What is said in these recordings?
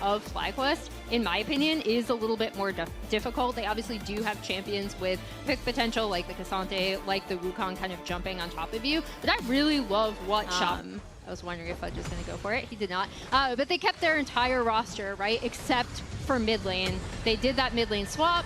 of FlyQuest, in my opinion, is a little bit more difficult. They obviously do have champions with pick potential, like the Cassante, like the Wukong kind of jumping on top of you. But I really love what I was wondering if Fudge was going to go for it. He did not. But they kept their entire roster, right, except for mid lane. They did that mid lane swap,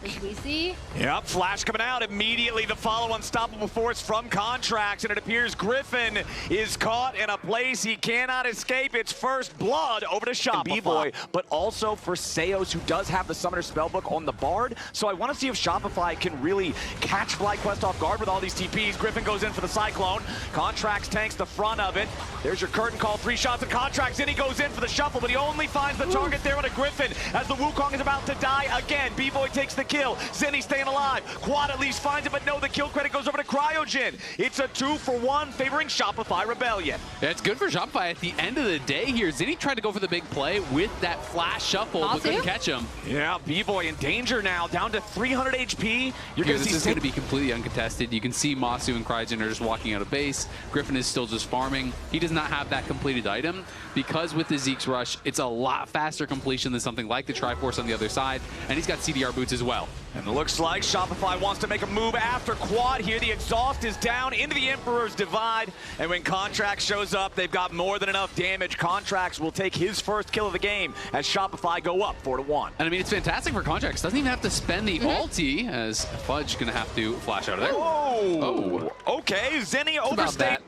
as we see. Yep, Flash coming out immediately. The follow unstoppable force from Contracts, and it appears Griffin is caught in a place he cannot escape. It's first blood over to Shopify. B-Boy, but also for Seos, who does have the Summoner Spellbook on the Bard. So I want to see if Shopify can really catch FlyQuest off guard with all these TPs. Griffin goes in for the Cyclone. Contracts tanks the front of it. There's your curtain call, 3 shots of Contracts in. He goes in for the shuffle, but he only finds the target there on a Griffin as the Wukong is about to die again. B-Boy takes the kill. Zenny staying alive. Quad at least finds it, but no, the kill credit goes over to Cryogen. It's a 2-for-1 favoring Shopify Rebellion. Yeah, it's good for Shopify at the end of the day here. Zenny tried to go for the big play with that flash shuffle, but couldn't catch him. Yeah, B-Boy in danger now, down to 300 HP. This is going to be completely uncontested. You can see Masu and Cryogen are just walking out of base. Griffin is still just farming. He does not have that completed item because with the Zeke's Rush, it's a lot faster completion than something like the Triforce on the other side, and he's got CDR boots as well. And it looks like Shopify wants to make a move after Quad here. The exhaust is down into the Emperor's Divide. And when Contracts shows up, they've got more than enough damage. Contracts will take his first kill of the game as Shopify go up 4-1. And I mean, it's fantastic for Contracts. Doesn't even have to spend the ulti as Fudge going to have to flash out of there. Oh, okay. Zenny overstayed.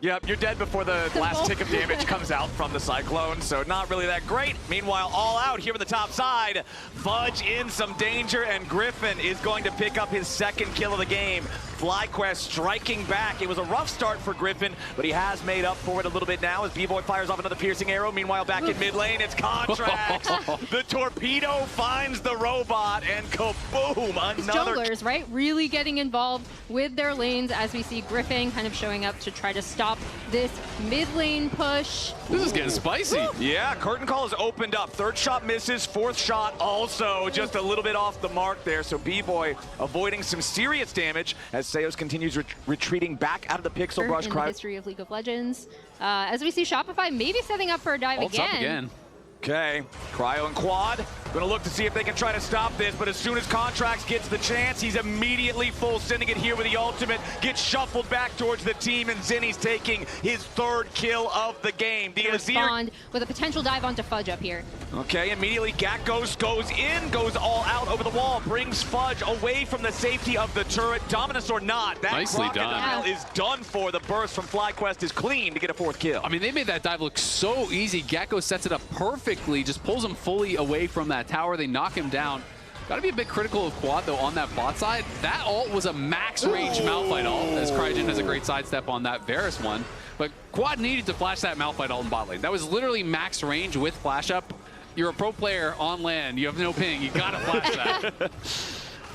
Yep, you're dead before the last tick of damage comes out from the Cyclone, so not really that great. Meanwhile, all out here with the top side. Fudge in some danger, and Griffin is going to pick up his second kill of the game. FlyQuest striking back. It was a rough start for Griffin, but he has made up for it a little bit now as B-Boy fires off another piercing arrow. Meanwhile, back in mid lane, it's Contracts. The torpedo finds the robot, and kaboom, another. Junglers, right? Really getting involved with their lanes as we see Griffin kind of showing up to try to stop this mid lane push. This is getting spicy. Yeah, curtain call is opened up. Third shot misses, fourth shot also just a little bit off the mark there. So B-Boy avoiding some serious damage as Seos continues retreating back out of the pixel brush. In the history of League of Legends. As we see Shopify maybe setting up for a dive again. Okay, Cryo and Quad gonna look to see if they can try to stop this, but as soon as Contracts gets the chance, he's immediately full sending it here with the ultimate, gets shuffled back towards the team, and Zenny's taking his third kill of the game. The Azir with a potential dive onto Fudge up here. Okay, immediately Gakos goes in, goes all out over the wall, brings Fudge away from the safety of the turret. Dominus or not, that crocodile is done for. The burst from FlyQuest is clean to get a fourth kill. I mean, they made that dive look so easy. Gakko sets it up perfectly, just pulls him fully away from that tower. They knock him down. Got to be a bit critical of Quad, though, on that bot side. That ult was a max-range Malphite ult, as Cryogen has a great sidestep on that Varus one. But Quad needed to flash that Malphite ult in bot lane. That was literally max range with flash up. You're a pro player on land. You have no ping. You got to flash that.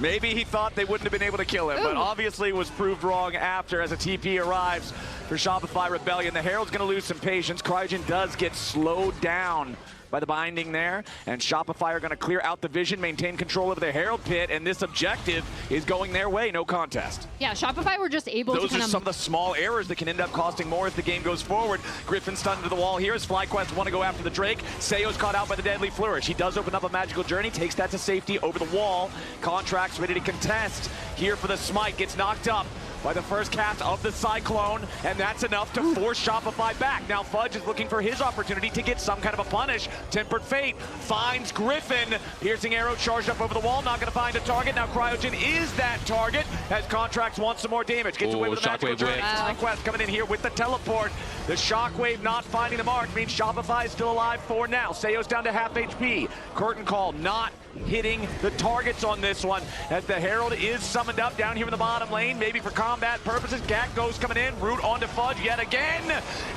Maybe he thought they wouldn't have been able to kill him, but obviously was proved wrong after as a TP arrives for Shopify Rebellion. The Herald's going to lose some patience. Cryogen does get slowed down by the binding there, and Shopify are going to clear out the vision, maintain control over the Herald pit, and this objective is going their way, no contest. Yeah, Shopify were just able to Those are some of the small errors that can end up costing more as the game goes forward. Griffin stunned to the wall here as FlyQuest want to go after the Drake. Seo's caught out by the Deadly Flourish. He does open up a magical journey, takes that to safety over the wall. Contracts ready to contest here for the smite, gets knocked up by the first cast of the Cyclone, and that's enough to force Shopify back. Now Fudge is looking for his opportunity to get some kind of a punish. Tempered Fate finds Griffin. Piercing arrow charged up over the wall, not gonna find a target. Now Cryogen is that target as Contracts wants some more damage. Gets away with the magical journey. FlyQuest coming in here with the teleport. The Shockwave not finding the mark means Shopify is still alive for now. Seo's down to half HP. Curtain call not hitting the targets on this one as the Herald is summoned up down here in the bottom lane, maybe for combat purposes. Gakko's coming in, root onto Fudge yet again,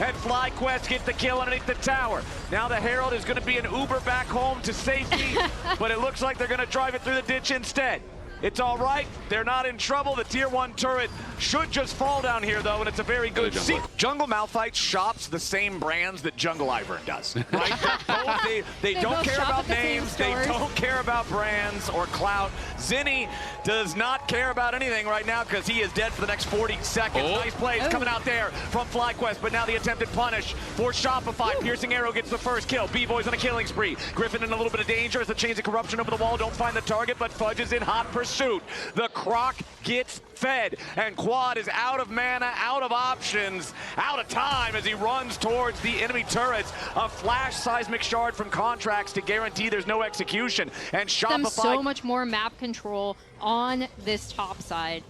and FlyQuest gets the kill underneath the tower. Now the Herald is going to be an Uber back home to safety, but it looks like they're going to drive it through the ditch instead. It's all right. They're not in trouble. The tier 1 turret should just fall down here, though, and it's a very good seat. Jungle Malphite shops the same brands that Jungle Ivern does, right? they don't care about names. They don't care about brands or clout. Zinni does not care about anything right now because he is dead for the next 40 seconds. Nice plays coming out there from FlyQuest, but now the attempted punish for Shopify. Piercing Arrow gets the first kill. B-Boy's on a killing spree. Griffin in a little bit of danger as the Chains of Corruption over the wall don't find the target, but Fudge is in hot pursuit. The Croc gets fed, and Quad is out of mana, out of options, out of time as he runs towards the enemy turrets. A flash seismic shard from Contracts to guarantee there's no execution, and Shopify... so much more map control on this top side.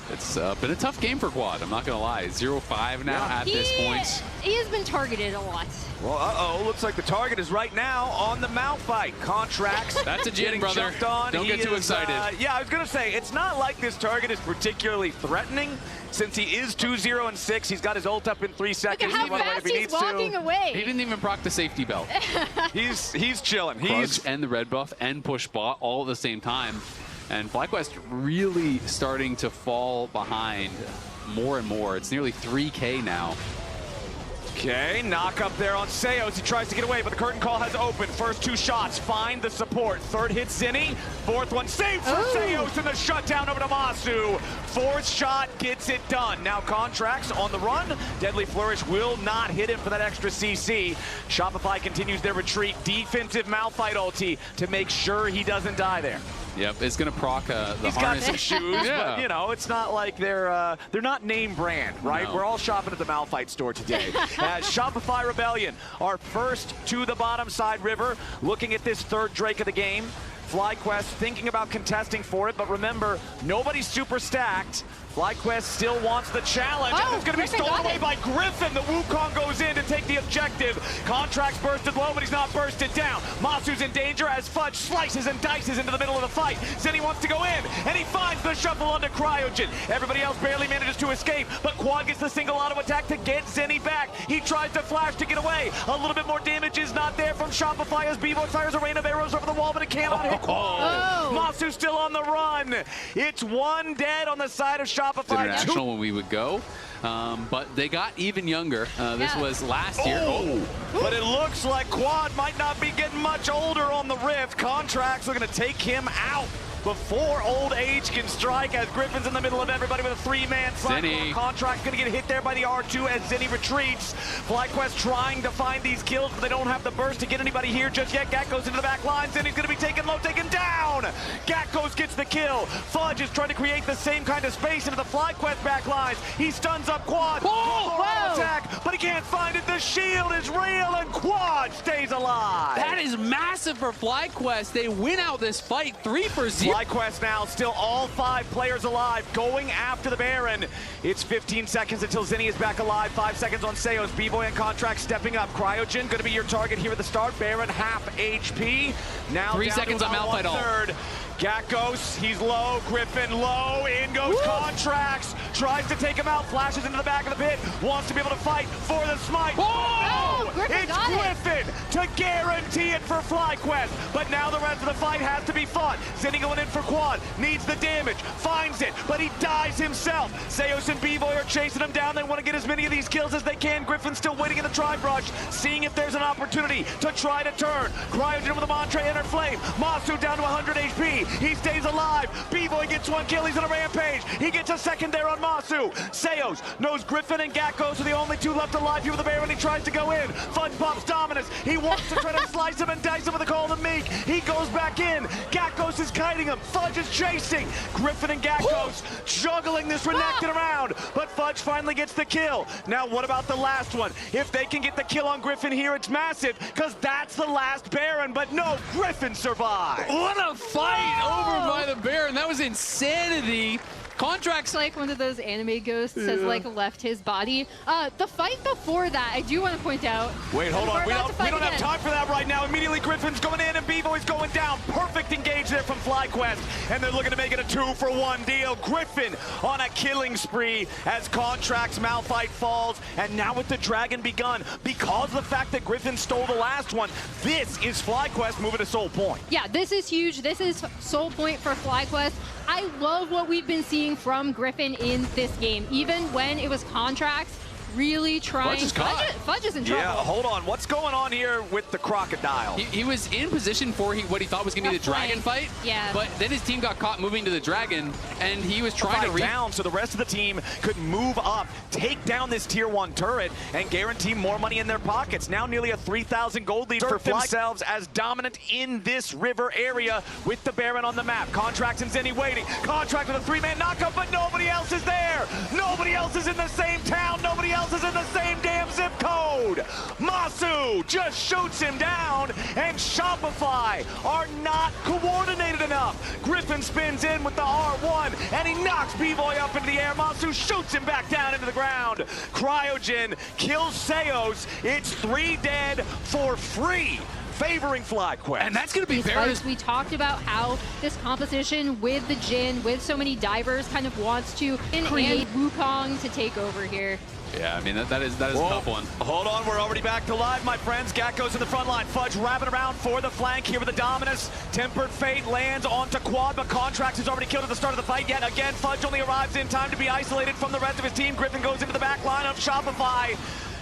It's been a tough game for Quad, I'm not going to lie. 0-5 now at this point. He has been targeted a lot. Well, looks like the target is right now on the Malphite. Contracts. That's a Jin, brother. Don't get too excited. Yeah, I was going to say, it's not like this target is particularly threatening. Since he is 2-0-6, he's got his ult up in 3 seconds. Look at how fast he's walking away. He didn't even proc the safety belt. He's chilling. And the red buff and push bot all at the same time. And FlyQuest really starting to fall behind more and more. It's nearly 3K now. Okay, knock up there on Seos. He tries to get away, but the curtain call has opened. First 2 shots, find the support. Third hit Zinni. Fourth one saved for Seos, and the shutdown over to Masu. Fourth shot gets it done. Now Contracts on the run. Deadly Flourish will not hit him for that extra CC. Shopify continues their retreat. Defensive Malphite ulti to make sure he doesn't die there. Yep, it's gonna proc the He's harness. got some shoes, but you know, it's not like they're not name brand, right? No. We're all shopping at the Malphite store today. Shopify Rebellion, our first to the bottom side river, looking at this third Drake of the game. FlyQuest thinking about contesting for it, but remember, nobody's super stacked. FlyQuest still wants the challenge, and it's going to be stolen away by Griffin. The Wukong goes in to take the objective. Contracts bursted low, but he's not bursted down. Masu's in danger as Fudge slices and dices into the middle of the fight. Zinni wants to go in, and he finds the shuffle onto Cryogen. Everybody else barely manages to escape, but Quad gets the single auto attack to get Zinni back. He tries to flash to get away. A little bit more damage is not there from Shopify as B-Boy fires a rain of arrows over the wall, but it cannot hit Quad. Masu's still on the run. It's 1 dead on the side of Shopify. International when we would go, but they got even younger. This was last year. But it looks like Quad might not be getting much older on the Rift. Contracts are going to take him out before old age can strike as Griffin's in the middle of everybody with a 3-man cycle. Contract's going to get hit there by the R2 as Zinni retreats. FlyQuest trying to find these kills, but they don't have the burst to get anybody here just yet. Gat goes into the back line. Zinni's going to be taken low, taken down. Gat gets the kill. Fudge is trying to create the same kind of space into the FlyQuest back lines. He stuns up Quad. Attack, but he can't find it. The shield is real, and Quad stays alive. That is massive for FlyQuest. They win out this fight 3-0. FlyQuest now, still all 5 players alive, going after the Baron. It's 15 seconds until Zinni is back alive. 5 seconds on Seos. B-Boy and Contract stepping up. Cryogen going to be your target here at the start. Baron half HP. Now 3 seconds on Malphite ult. Gat goes, he's low, Griffin low, in goes Contracts, tries to take him out, flashes into the back of the pit, wants to be able to fight for the smite. It's Griffin to guarantee it for FlyQuest, but now the rest of the fight has to be fought. Zinni going in for Quad, needs the damage, finds it, but he dies himself. Seos and B-Boy are chasing him down. They want to get as many of these kills as they can. Griffin's still waiting in the tri-brush, seeing if there's an opportunity to try to turn. Cryogen with a Montre Inner Flame. Masu down to 100 HP. He stays alive. B-Boy gets 1 kill. He's on a rampage. He gets a second there on Masu. Seos knows Griffin and Gatgos are the only 2 left alive here with the Baron. He tries to go in. Fudge pops Dominus. He wants to try to slice him and dice him with a Golden Meek. He goes back in. Gatgos is kiting him. Fudge is chasing. Griffin and Gatgos juggling this Renekton around. But Fudge finally gets the kill. Now what about the last one? If they can get the kill on Griffin here, it's massive, because that's the last Baron. But no, Griffin survived. What a fight over by the Baron. That was insanity. Contracts like one of those anime ghosts has like left his body. The fight before that, I do want to point out. Wait, hold on. We don't have time for that right now. now. Immediately Griffin's going in and B-Boy's going down. Perfect engage there from FlyQuest. And they're looking to make it a 2-for-1 deal. Griffin on a killing spree as Contract's Malphite falls. And now with the Dragon begun, because of the fact that Griffin stole the last one, this is FlyQuest moving to Soul Point. Yeah, this is huge. This is Soul Point for FlyQuest. I love what we've been seeing from Griffin in this game, even when it was Contracts really trying. Fudge is in trouble. Yeah, hold on. What's going on here with the Crocodile? He was in position for what he thought was going to be the Dragon fight. Yeah. But then his team got caught moving to the Dragon, and he was trying to down so the rest of the team could move up, take down this tier 1 turret, and guarantee more money in their pockets. Now nearly a 3,000 gold lead for themselves as dominant in this river area with the Baron on the map. Contracts and Zenny waiting. Contract with a 3-man knockup, but nobody else is there. Nobody else is in the same town. Nobody else is in the same damn zip code. Masu just shoots him down, and Shopify are not coordinated enough. Griffin spins in with the R1, and he knocks B-Boy up into the air. Masu shoots him back down into the ground. Cryogen kills Seos. It's 3 dead for free, favoring FlyQuest. And that's going to be very... We talked about how this composition with the Jhin, with so many divers, kind of wants to create Wukong to take over here. Yeah, I mean, that is a tough one. Hold on, we're already back to live, my friends. Gakko's in the front line. Fudge wrapping around for the flank here with the Dominus. Tempered Fate lands onto Quad, but Contracts is already killed at the start of the fight. Yet again, Fudge only arrives in time to be isolated from the rest of his team. Griffin goes into the back line of Shopify.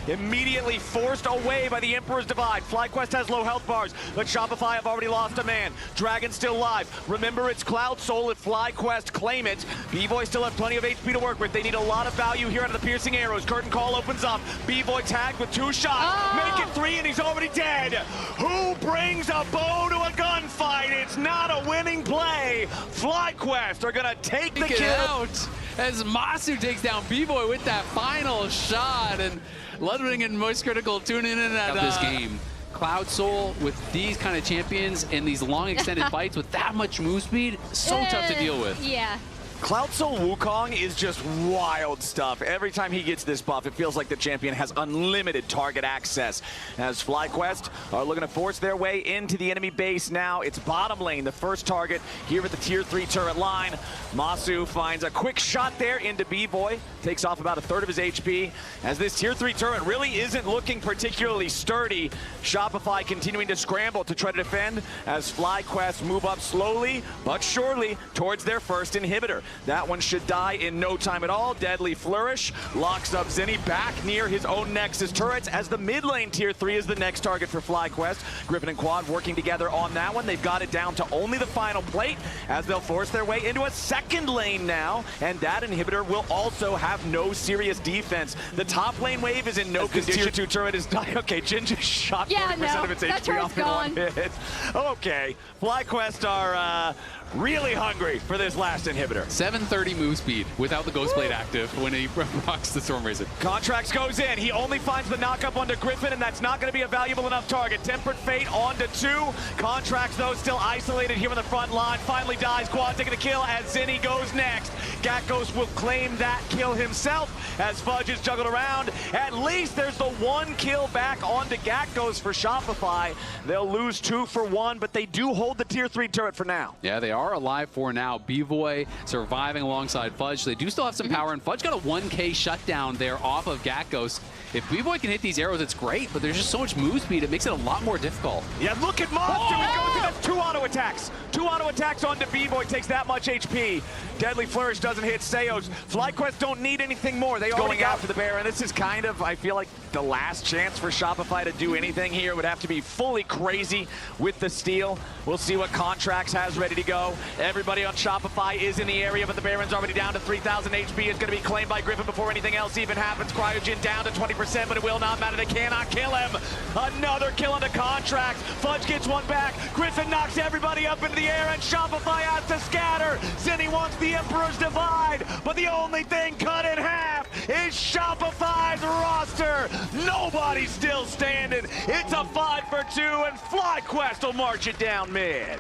Immediately forced away by the Emperor's Divide. FlyQuest has low health bars, but Shopify have already lost a man. Dragon still live. Remember, it's Cloud Soul if FlyQuest claim it. B-Boy still have plenty of HP to work with. They need a lot of value here out of the piercing arrows. Curtain Call opens up. B-Boy tagged with 2 shots. Make it 3 and he's already dead. Who brings a bow to a gunfight? It's not a winning play. FlyQuest are gonna take the kill. Out as Masu takes down B-Boy with that final shot, and Ludwig and Moist Critical tuning in at this game. Cloud Soul with these kind of champions and these long extended fights with that much move speed, so tough to deal with. Yeah. Cloud Soul Wukong is just wild stuff. Every time he gets this buff, it feels like the champion has unlimited target access. As FlyQuest are looking to force their way into the enemy base now. It's bottom lane, the first target here at the tier 3 turret line. Masu finds a quick shot there into B-Boy. Takes off about 1/3 of his HP. As this tier 3 turret really isn't looking particularly sturdy. Shopify continuing to scramble to try to defend as FlyQuest move up slowly but surely towards their first inhibitor. That one should die in no time at all. Deadly Flourish locks up Zenny back near his own Nexus turrets as the mid lane tier 3 is the next target for FlyQuest. Griffin and Quad working together on that one. They've got it down to only the final plate as they'll force their way into a second lane now, and that inhibitor will also have no serious defense. The top lane wave is in no condition. Tier 2 turret is dying. Okay, Jhin just shot 40% of its HP off in 1 hit. Okay, FlyQuest are really hungry for this last inhibitor. 730 move speed without the Ghost Blade active when he rocks the Stormrazor. Contracts goes in. He only finds the knockup onto Griffin, and that's not going to be a valuable enough target. Tempered Fate onto 2. Contracts, though, still isolated here on the front line. Finally dies. Quad taking the kill as Zenny goes next. Gakkos will claim that kill himself as Fudge is juggled around. At least there's the 1 kill back onto Gakkos for Shopify. They'll lose 2 for 1, but they do hold the tier 3 turret for now. Yeah, they are alive for now. B-Boy surviving alongside Fudge. They do still have some power, and Fudge got a 1K shutdown there off of Gakkos. If B-Boy can hit these arrows, it's great, but there's just so much move speed, it makes it a lot more difficult. Yeah, look at Monster. He goes in. That's 2 auto attacks. 2 auto attacks onto B-Boy, takes that much HP. Deadly Flourish doesn't hit Seos. FlyQuest don't need anything more. They already got after the Baron. This is kind of, I feel like, the last chance for Shopify to do anything here. It would have to be fully crazy with the steal. We'll see what Contracts has ready to go. Everybody on Shopify is in the area, but the Baron's already down to 3,000 HP. It's going to be claimed by Griffin before anything else even happens. Cryogen down to 20%, but it will not matter. They cannot kill him. Another kill on the Contracts. Fudge gets one back. Griffin knocks everybody up into the air, and Shopify has to scatter. Zenny wants the Emperor's Divide, but the only thing cut in half is Shopify's roster. Nobody's still standing. It's a 5 for 2, and FlyQuest will march it down mid.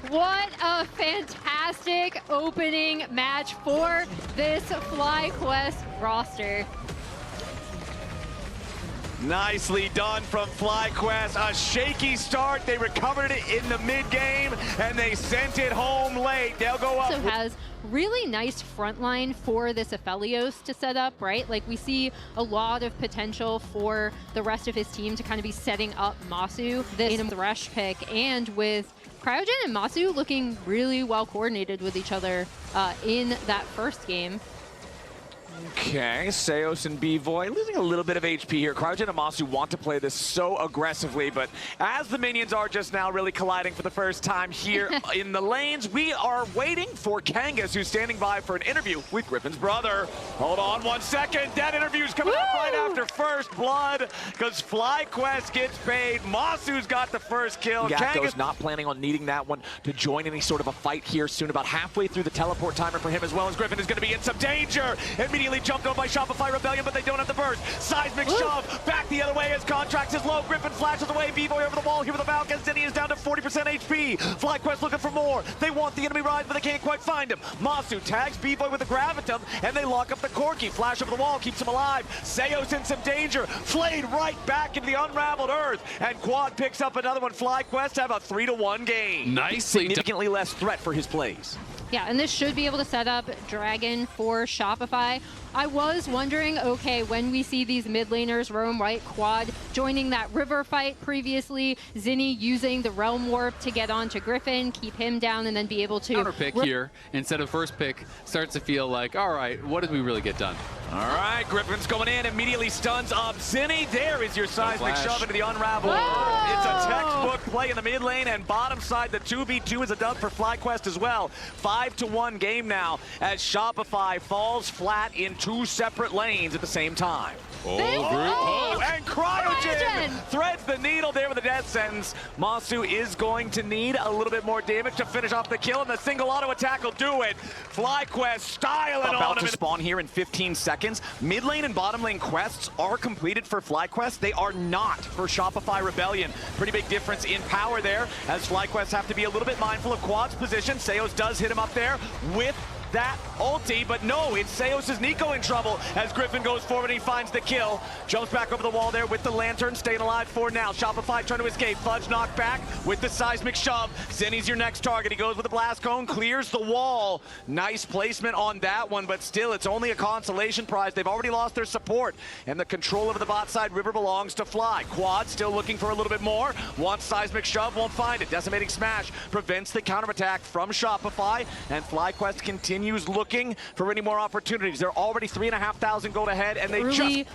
What a fantastic opening match for this FlyQuest roster. Nicely done from FlyQuest. A shaky start. They recovered it in the mid-game, and they sent it home late. They'll go up. Also has really nice front line for this Aphelios to set up, right? Like, we see a lot of potential for the rest of his team to kind of be setting up Masu this Thresh pick, and with Cryogen and Masu looking really well coordinated with each other in that first game. Okay, Seos and B-Voy losing a little bit of HP here. Cryogen and Masu want to play this so aggressively, but as the minions are just now really colliding for the first time here in the lanes, we are waiting for Kangas, who's standing by for an interview with Griffin's brother. Hold on 1 second. That interview's coming up right after first blood, because FlyQuest gets paid. Masu's got the first kill. Gakko's not planning on needing that one to join any sort of a fight here soon. About halfway through the teleport timer for him, as well as Griffin is going to be in some danger. Immediately jumped on by Shopify Rebellion, but they don't have the burst. Seismic shove back the other way as Contracts is low. Griffin flashes away. B-Boy over the wall here with the Valk, as Zinni is down to 40% HP. FlyQuest looking for more. They want the enemy rise, but they can't quite find him. Masu tags B-Boy with the Gravitum, and they lock up the Corki. Flash over the wall keeps him alive. Seos in some danger. Flayed right back into the unraveled earth, and Quad picks up another one. FlyQuest have a 3-1 game. Nicely Significantly less threat for his plays. Yeah, and this should be able to set up Dragon for Shopify. I was wondering, okay, when we see these mid laners roam right, Quad joining that river fight previously, Zinni using the Realm Warp to get onto Griffin, keep him down, and then be able to... Counter pick here instead of first pick starts to feel like, all right, what did we really get done? All right, Griffin's going in, immediately stuns up Zinni. There is your seismic shove into the unravel. Whoa! It's a textbook play in the mid lane, and bottom side, the 2v2 is a dub for FlyQuest as well. 5-1 game now as Shopify falls flat in 2 separate lanes at the same time. And Cryogen threads the needle there with a death sentence. Masu is going to need a little bit more damage to finish off the kill, and the single auto attack will do it. FlyQuest styling on him. About to spawn here in 15 seconds. Mid lane and bottom lane quests are completed for FlyQuest. They are not for Shopify Rebellion. Pretty big difference in power there, as FlyQuest have to be a little bit mindful of Quad's position. Seos does hit him up there with that ulti, but no, it's Seos' Nico in trouble as Griffin goes forward and he finds the kill. Jumps back over the wall there with the lantern, staying alive for now. Shopify trying to escape. Fudge knocked back with the seismic shove. Zinni's your next target. He goes with the blast cone, clears the wall. Nice placement on that one, but still, it's only a consolation prize. They've already lost their support, and the control of the bot side river belongs to Fly. Quad still looking for a little bit more. Wants seismic shove, won't find it. Decimating smash prevents the counterattack from Shopify, and FlyQuest continues looking for any more opportunities. They're already 3,500 gold ahead, and they early,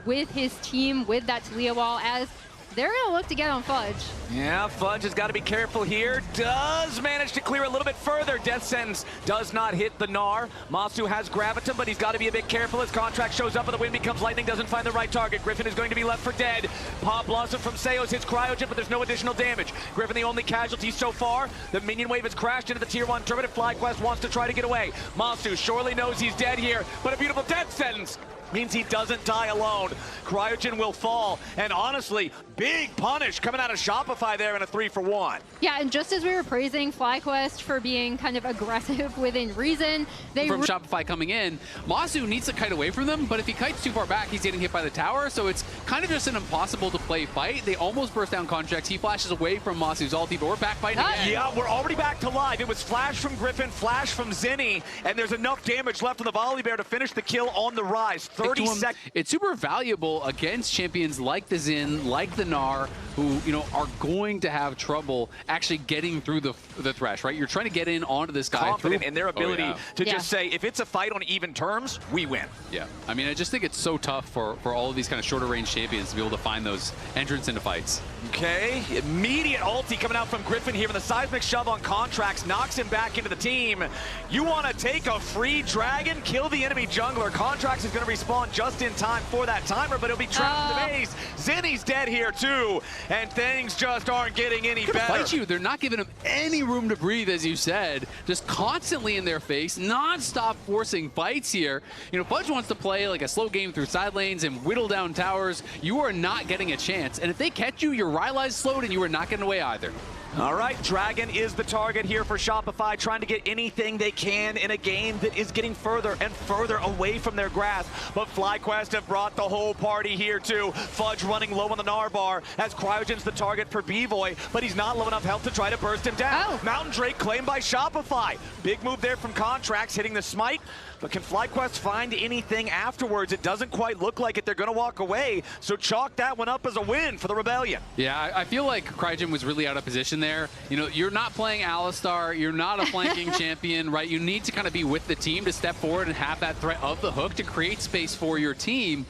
with his team with that Talia wall, as they're going to look to get on Fudge. Yeah, Fudge has got to be careful here. Does manage to clear a little bit further. Death Sentence does not hit the Gnar. Masu has Gravitum, but he's got to be a bit careful as Contract shows up and the wind becomes lightning, doesn't find the right target. Griffin is going to be left for dead. Pop Blossom from Seos hits Cryogen, but there's no additional damage. Griffin the only casualty so far. The minion wave has crashed into the tier 1 turret. FlyQuest wants to try to get away. Masu surely knows he's dead here, but a beautiful Death Sentence means he doesn't die alone. Cryogen will fall, and honestly, big punish coming out of Shopify there in a 3-for-1. Yeah, and just as we were praising FlyQuest for being kind of aggressive within reason, they from Shopify coming in, Masu needs to kite away from them, but if he kites too far back, he's getting hit by the tower, so it's kind of just an impossible to play fight. They almost burst down Contracts. He flashes away from Masu's ulti, but we're back fighting again. Yeah, we're already back to live. It was flash from Griffin, flash from Zinni, and there's enough damage left on the Volley Bear to finish the kill on the rise. 30 seconds. It's super valuable against champions like the Xin, like the Gnar, who, you know, are going to have trouble actually getting through the Thresh, right? You're trying to get in onto this guy. Confident in their ability to just say, if it's a fight on even terms, we win. Yeah, I mean, I just think it's so tough for all of these kind of shorter range champions to be able to find those entrants into fights. Okay, immediate ulti coming out from Griffin here with a seismic shove on Contracts, knocks him back into the team. You want to take a free dragon, kill the enemy jungler. Contracts is going to respawn just in time for that timer, but he'll be trapped in the base. Zinni's dead here too, and things just aren't getting any better. Fight you. They're not giving him any room to breathe, as you said. Just constantly in their face, non-stop forcing fights here. You know, Fudge wants to play like a slow game through side lanes and whittle down towers. You are not getting a chance, and if they catch you, your Rylai's slowed and you are not getting away either. All right, Dragon is the target here for Shopify, trying to get anything they can in a game that is getting further and further away from their grasp. but FlyQuest have brought the whole party here too. Fudge running low on the Gnar bar as Cryogen's the target for B-Boy, but he's not low enough health to try to burst him down. Mountain Drake claimed by Shopify. Big move there from Contracts, hitting the smite. But can FlyQuest find anything afterwards? It doesn't quite look like it. They're going to walk away. So chalk that one up as a win for the Rebellion. Yeah, I feel like Cryogen was really out of position there. You know, you're not playing Alistar. You're not a flanking champion, right? You need to kind of be with the team to step forward and have that threat of the hook to create space for your team.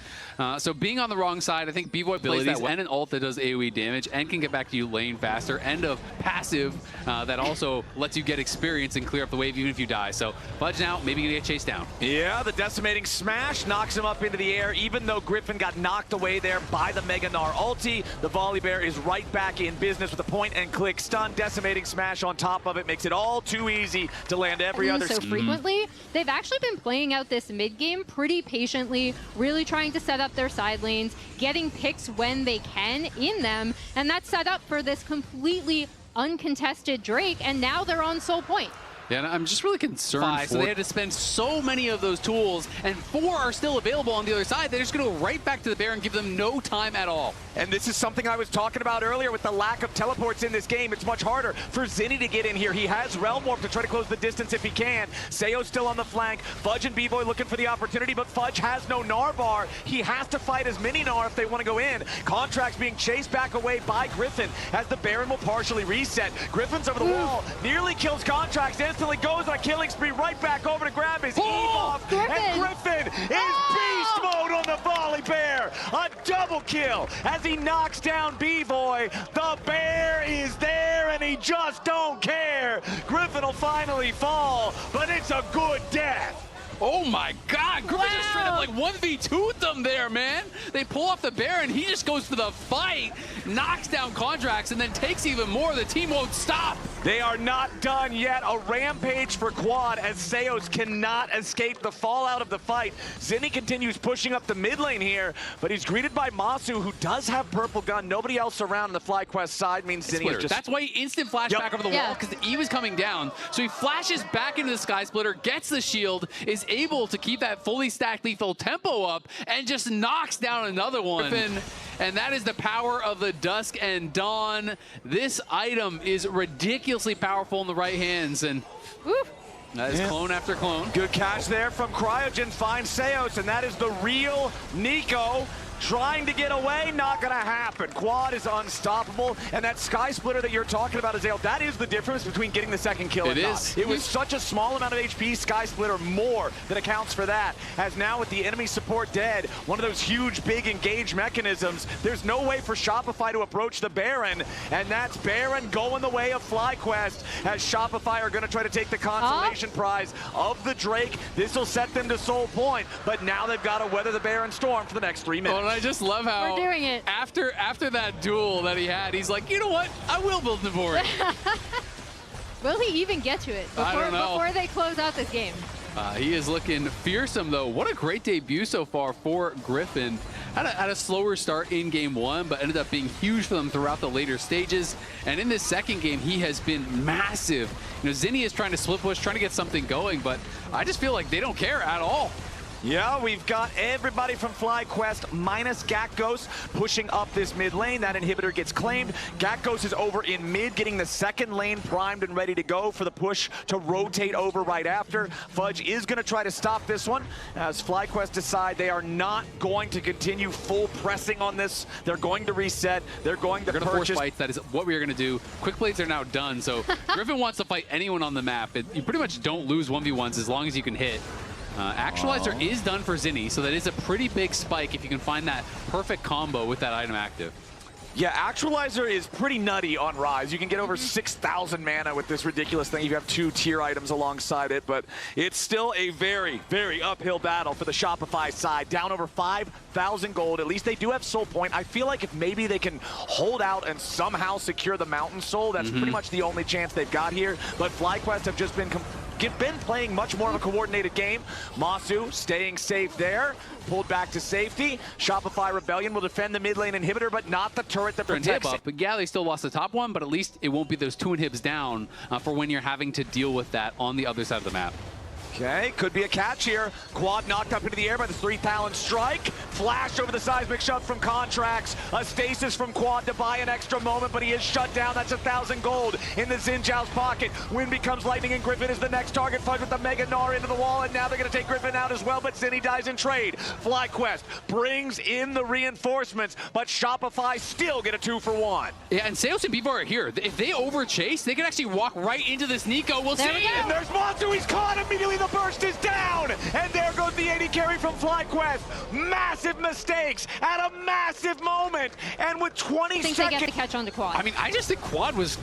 So being on the wrong side, I think B-Boy plays that and an ult that does AoE damage and can get back to you lane faster, and a passive that also lets you get experience and clear up the wave even if you die. So Fudge now maybe gonna get chased down. Yeah, the decimating smash knocks him up into the air, even though Griffin got knocked away there by the Mega Gnar ulti. The Volley Bear is right back in business with a point-and-click stun. Decimating smash on top of it makes it all too easy to land every other so frequently. They've actually been playing out this mid-game pretty patiently, really trying to set up their side lanes, getting picks when they can in them, and that's set up for this completely uncontested Drake, and now they're on Soul Point. Yeah, and I'm just really concerned. So they had to spend so many of those tools, and 4 are still available on the other side. They're just going to go right back to the Bear and give them no time at all. And this is something I was talking about earlier with the lack of teleports in this game. It's much harder for Zinni to get in here. He has Realm Warp to try to close the distance if he can. Sayo's still on the flank. Fudge and B-Boy looking for the opportunity, but Fudge has no Gnar bar. He has to fight as many Gnar if they want to go in. Contracts being chased back away by Griffin as the Baron will partially reset. Griffin's over the wall, nearly kills Contracts, instantly goes on a killing spree, right back over to grab his Eve off. And Griffin is beast mode on the Volley Bear. A double kill as he knocks down B-Boy. The Bear is there and he just don't care. Griffin will finally fall, but it's a good death. Oh my God, Griffin just straight up like 1v2'd them there, man. They pull off the Bear and he just goes for the fight, knocks down Contracts, and then takes even more. The team won't stop. They are not done yet. A rampage for Quad as Sayos cannot escape the fallout of the fight. Zinni continues pushing up the mid lane here, but he's greeted by Masu, who does have purple gun. Nobody else around on the FlyQuest side means Zinni is just... That's why he instant flash back over the wall, because the E was coming down. So he flashes back into the Sky Splitter, gets the shield, is able to keep that fully stacked lethal tempo up, and just knocks down another one. And that is the power of the Dusk and Dawn. This item is ridiculously powerful in the right hands, and that is clone after clone. Good catch there from Cryogen, finds Sayos, and that is the real Nico. Trying to get away, not gonna happen. Quad is unstoppable, and that Sky Splitter that you're talking about, Azale, that is the difference between getting the second kill and not. It was such a small amount of HP, Sky Splitter more than accounts for that. As now with the enemy support dead, one of those huge, big engage mechanisms, there's no way for Shopify to approach the Baron, and that's Baron going the way of FlyQuest, as Shopify are gonna try to take the consolation prize of the Drake. This will set them to Soul Point, but now they've got to weather the Baron storm for the next 3 minutes. I just love how we're doing it. After that duel that he had, he's like, you know what? I will build Navori. Will he even get to it before they close out this game? He is looking fearsome, though. What a great debut so far for Griffin. Had a slower start in game 1, but ended up being huge for them throughout the later stages. And in this second game, he has been massive. You know, Zinni is trying to split push, trying to get something going, but I just feel like they don't care at all. Yeah, we've got everybody from FlyQuest minus Gakgos pushing up this mid lane. That inhibitor gets claimed. Gakgos is over in mid, getting the second lane primed and ready to go for the push to rotate over right after. Fudge is going to try to stop this one as FlyQuest decide they are not going to continue full pressing on this. They're going to reset. They're going to force fights. That is what we are going to do. Quick plays are now done, so Griffin wants to fight anyone on the map. You pretty much don't lose 1v1s as long as you can hit. Actualizer is done for Zinni, so that is a pretty big spike if you can find that perfect combo with that item active. Yeah, Actualizer is pretty nutty on Rise. You can get over 6,000 mana with this ridiculous thing. You have 2 tier items alongside it, but it's still a very, very uphill battle for the Shopify side. Down over 5,000 gold. At least they do have Soul Point. I feel like if maybe they can hold out and somehow secure the Mountain Soul, that's pretty much the only chance they've got here. But FlyQuest have just been playing much more of a coordinated game. Masu staying safe there, pulled back to safety. Shopify Rebellion will defend the mid lane inhibitor, but not the turret that protects it. But yeah, they still lost the top one, but at least it won't be those 2 inhibs down for when you're having to deal with that on the other side of the map. Okay, could be a catch here. Quad knocked up into the air by the 3 Talon strike. Flash over the seismic shove from Contracts. A stasis from Quad to buy an extra moment, but he is shut down. That's 1,000 gold in the Xin Zhao's pocket. Wind becomes lightning, and Griffin is the next target. Fudge with the Mega Gnar into the wall, and now they're going to take Griffin out as well, but Zinni dies in trade. FlyQuest brings in the reinforcements, but Shopify still get a 2-for-1. Yeah, and Seos and Bevo are here. If they overchase, they can actually walk right into this Nico. We'll see. And there's Montu. He's caught immediately. The burst is down, and there goes the 80 carry from FlyQuest. Massive mistakes at a massive moment, and with 20 I think seconds. they get the catch on the Quad. I mean, I just think Quad was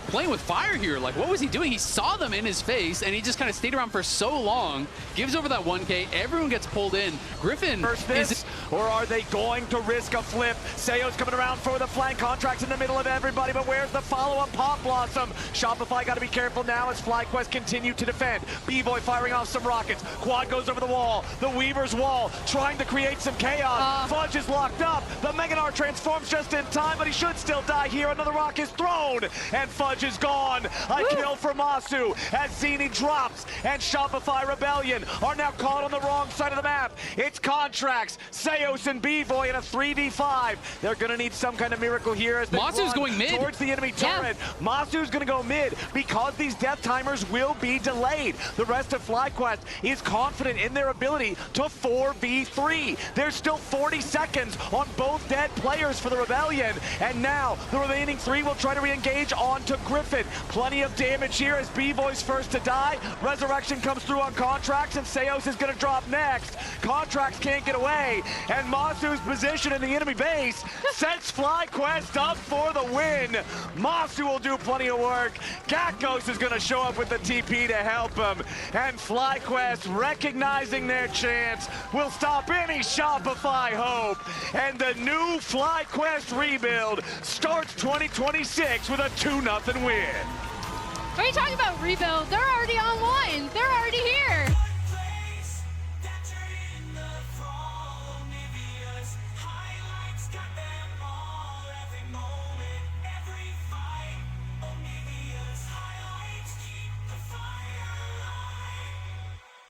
playing with fire here. Like, what was he doing? He saw them in his face, and he just kind of stayed around for so long. Gives over that 1K. Everyone gets pulled in. Griffin is... Or are they going to risk a flip? Seo's coming around for the flank. Contracts in the middle of everybody, but where's the follow-up Pop Blossom? Shopify got to be careful now as FlyQuest continue to defend. B-Boy firing off some rockets. Quad goes over the wall. The Weaver's wall trying to create some chaos. Fudge is locked up. The Mega Gnar transforms just in time, but he should still die here. Another rock is thrown, and Fudge is gone. A kill for Masu as Zinni drops, and Shopify Rebellion are now caught on the wrong side of the map. It's Contracts, Seos, and B-Boy in a 3v5. They're going to need some kind of miracle here as they Masu's going mid towards the enemy turret. Masu's going to go mid because these death timers will be delayed. The rest of FlyQuest is confident in their ability to 4v3. There's still 40 seconds on both dead players for the Rebellion, and now the remaining 3 will try to re-engage onto Griffin. Plenty of damage here as B-Boy's first to die. Resurrection comes through on Contracts, and Seos is going to drop next. Contracts can't get away, and Masu's position in the enemy base sets FlyQuest up for the win. Masu will do plenty of work. Gakos is going to show up with the TP to help him, and FlyQuest, recognizing their chance, will stop any Shopify hope, and the new FlyQuest rebuild starts 2026 with a 2-0 win. Are you talking about rebuild? They're already on